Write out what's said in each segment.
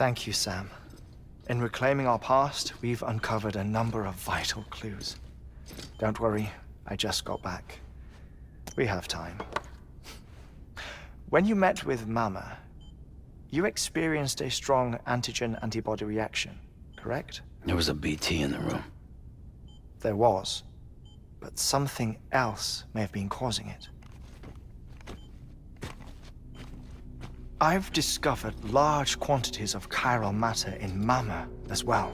Thank you, Sam. In reclaiming our past, we've uncovered a number of vital clues. Don't worry, I just got back. We have time. When you met with Mama, you experienced a strong antigen-antibody reaction, correct? There was a BT in the room. There was, but something else may have been causing it. I've discovered large quantities of chiral matter in Mama as well.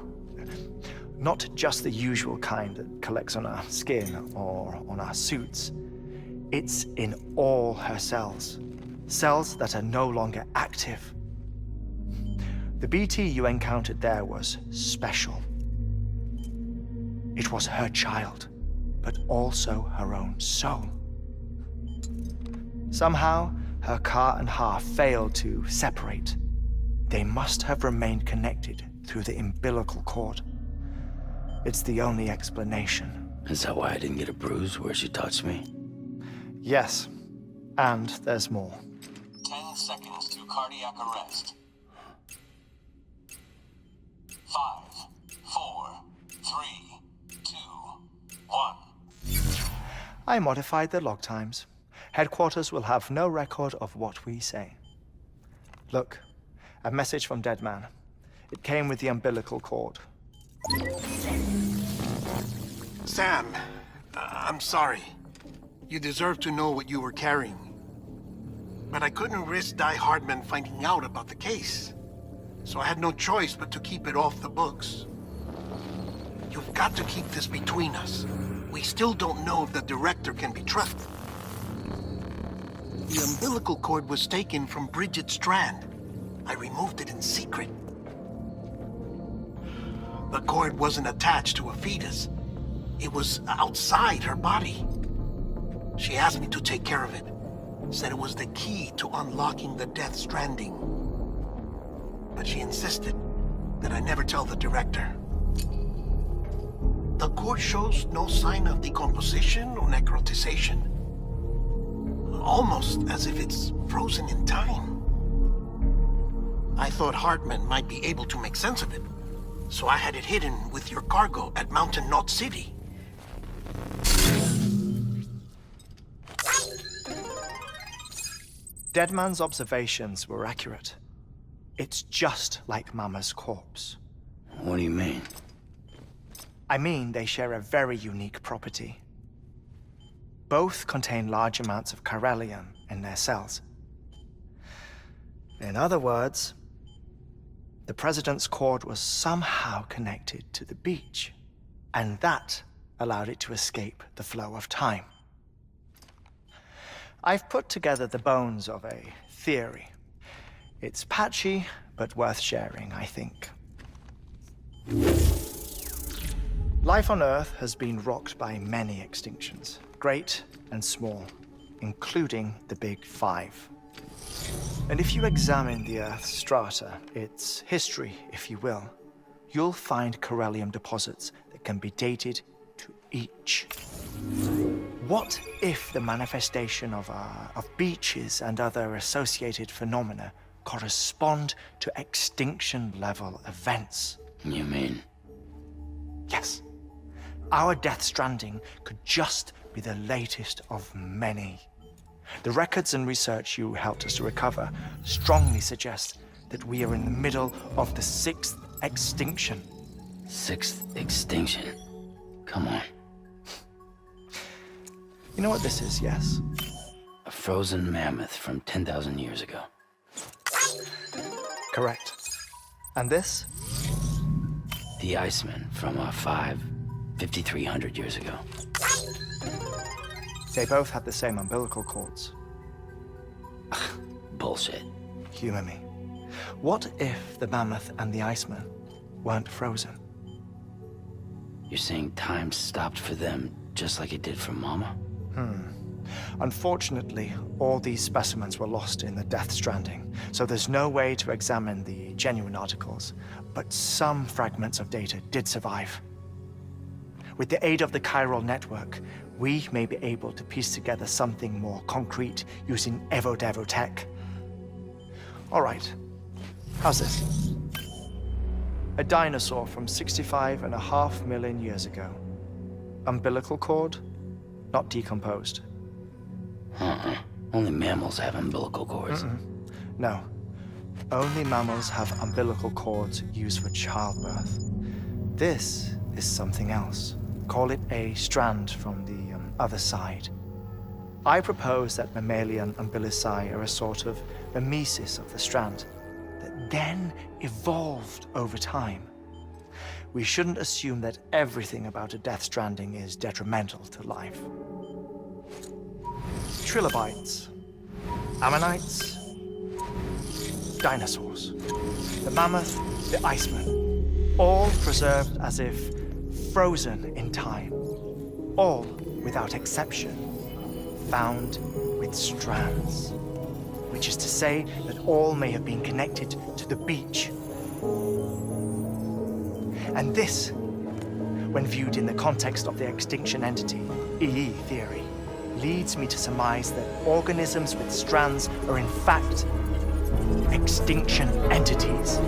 Not just the usual kind that collects on our skin or on our suits. It's in all her cells. Cells that are no longer active. The BT you encountered there was special. It was her child, but also her own soul. Somehow, her car and half failed to separate. They must have remained connected through the umbilical cord. It's the only explanation. Is that why I didn't get a bruise where she touched me? Yes, and there's more. 10 seconds to cardiac arrest. 5, 4, 3, 2, 1. I modified the log times. Headquarters will have no record of what we say. Look, a message from Deadman. It came with the umbilical cord. Sam, I'm sorry. You deserve to know what you were carrying. But I couldn't risk Die-Hardman finding out about the case. So I had no choice but to keep it off the books. You've got to keep this between us. We still don't know if the director can be trusted. The umbilical cord was taken from Bridget Strand. I removed it in secret. The cord wasn't attached to a fetus. It was outside her body. She asked me to take care of it. Said it was the key to unlocking the Death Stranding. But she insisted that I never tell the director. The cord shows no sign of decomposition or necrotization. Almost as if it's frozen in time. I thought Hartman might be able to make sense of it, so I had it hidden with your cargo at Mountain Knot City. Deadman's observations were accurate. It's just like Mama's corpse. What do you mean? I mean, they share a very unique property. Both contain large amounts of chiralium in their cells. In other words, the President's cord was somehow connected to the beach, and that allowed it to escape the flow of time. I've put together the bones of a theory. It's patchy, but worth sharing, I think. Life on Earth has been rocked by many extinctions, great and small, including the Big Five. And if you examine the Earth's strata, its history, if you will, you'll find chiralium deposits that can be dated to each. What if the manifestation of beaches and other associated phenomena correspond to extinction-level events? You mean? Yes. Our Death Stranding could just be the latest of many. The records and research you helped us to recover strongly suggest that we are in the middle of the 6th extinction. 6th extinction? Come on. You know what this is, yes? A frozen mammoth from 10,000 years ago. Correct. And this? The Iceman from 5,300 years ago. They both had the same umbilical cords. Bullshit. Humor me. What if the mammoth and the Iceman weren't frozen? You're saying time stopped for them just like it did for Mama? Unfortunately, all these specimens were lost in the Death Stranding, so there's no way to examine the genuine articles, but some fragments of data did survive. With the aid of the chiral network, we may be able to piece together something more concrete using Evo-Devo tech. All right, how's this? A dinosaur from 65.5 million years ago. Umbilical cord, not decomposed. Only mammals have umbilical cords. No. Only mammals have umbilical cords used for childbirth. This is something else. Call it a strand from the other side. I propose that mammalian umbilici are a sort of mimesis of the strand that then evolved over time. We shouldn't assume that everything about a death stranding is detrimental to life. Trilobites, ammonites, dinosaurs, the mammoth, the iceman, all preserved as if frozen in time, all without exception found with strands, which is to say that all may have been connected to the beach. And this, when viewed in the context of the extinction entity, EE theory, leads me to surmise that organisms with strands are in fact extinction entities.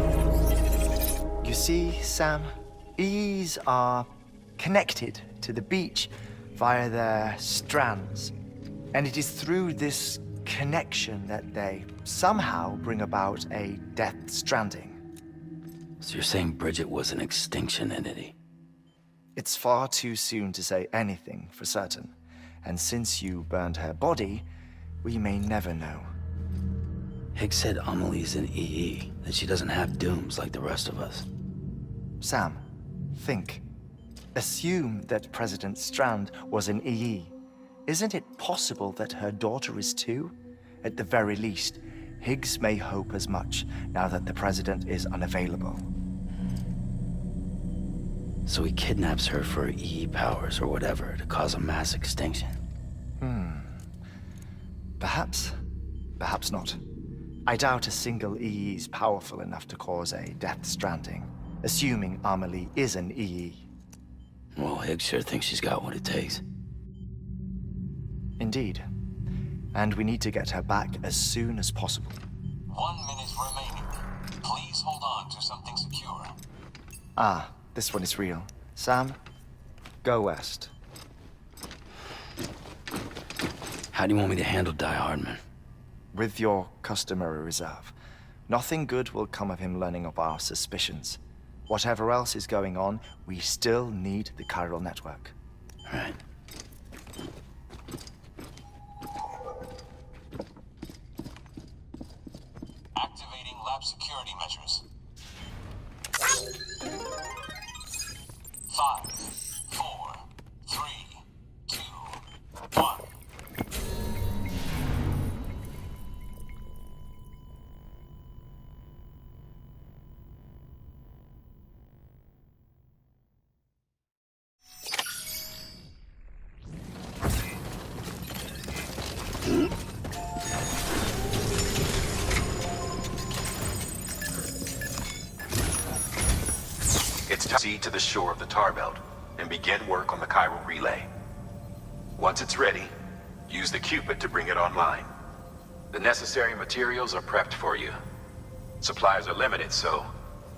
You see, Sam, EEs are connected to the beach via their strands. And it is through this connection that they somehow bring about a death stranding. So you're saying Bridget was an extinction entity? It's far too soon to say anything for certain. And since you burned her body, we may never know. Higgs said Amelie's an EE, that she doesn't have dooms like the rest of us. Sam, think. Assume that President Strand was an EE. Isn't it possible that her daughter is too? At the very least, Higgs may hope as much now that the president is unavailable. So he kidnaps her for EE powers or whatever to cause a mass extinction. Perhaps. Perhaps not. I doubt a single EE is powerful enough to cause a death stranding, assuming Amelie is an EE. Well, Higgs sure thinks she's got what it takes. Indeed. And we need to get her back as soon as possible. 1 minute remaining. Please hold on to something secure. Ah, this one is real. Sam, go west. How do you want me to handle Die-Hardman? With your customary reserve. Nothing good will come of him learning of our suspicions. Whatever else is going on, we still need the chiral network. All right. Activating lab security measures. 5, 4, 3, 2, 1. It's time to proceed to the shore of the tar belt and begin work on the chiral relay. Once it's ready, use the Cupid to bring it online. The necessary materials are prepped for you. Supplies are limited, so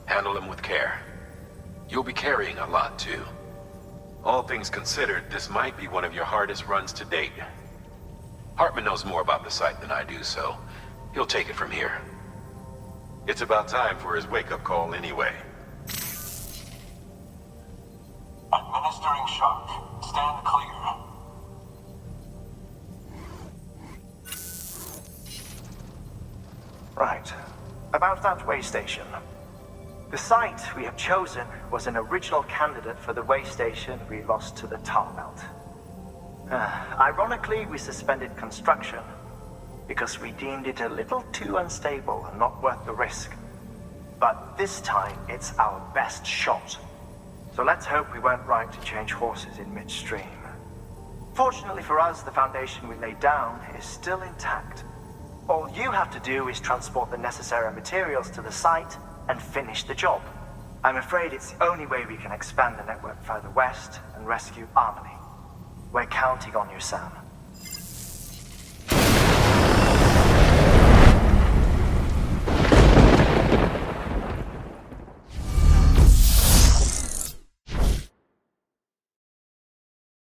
handle them with care. You'll be carrying a lot, too. All things considered, this might be one of your hardest runs to date. Hartman knows more about the site than I do, so he'll take it from here. It's about time for his wake-up call anyway. Administering shock. Stand clear. Right. About that way station. The site we have chosen was an original candidate for the way station we lost to the tar belt. Ironically, we suspended construction because we deemed it a little too unstable and not worth the risk. But this time, it's our best shot. So let's hope we weren't right to change horses in midstream. Fortunately for us, the foundation we laid down is still intact. All you have to do is transport the necessary materials to the site and finish the job. I'm afraid it's the only way we can expand the network further west and rescue Amelie. We're counting on you, Sam.